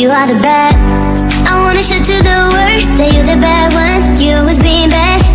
you are the bad. I wanna show to the world that you're the bad one. You always being bad.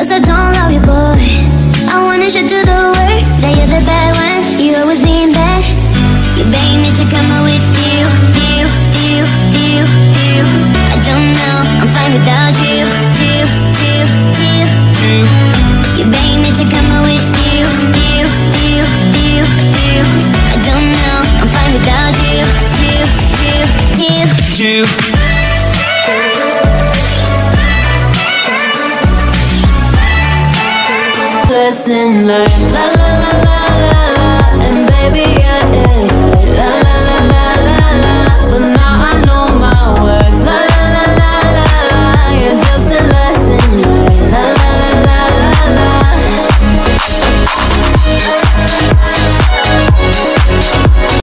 I don't love you, boy. I wanna show to the world that you're the bad one. You always being bad. You beg me to come out with you. I don't know, I'm fine without you. You beg me to come out with you. I don't know, I'm fine without you. Lesson learned. La la la la.